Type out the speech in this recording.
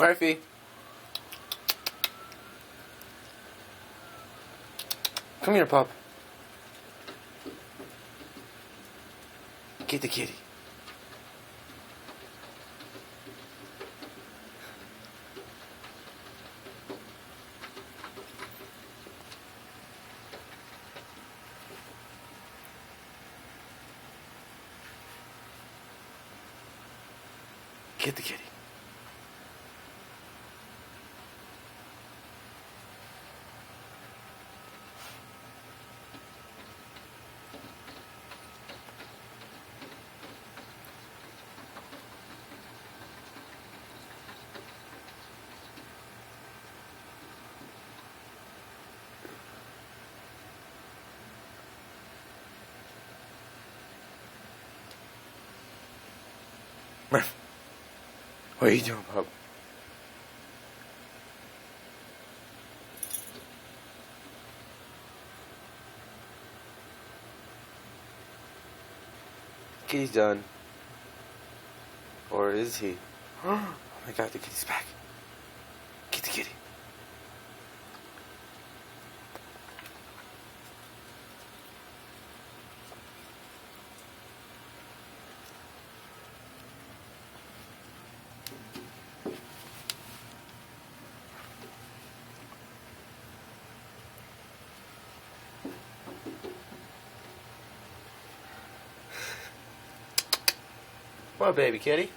Murphy. Come here, pup. Get the kitty. Get the kitty. Murph, what are you doing, pup? Kitty's done. Or is he? Oh my god, the kitty's back. Get the kitty. Come on, baby kitty.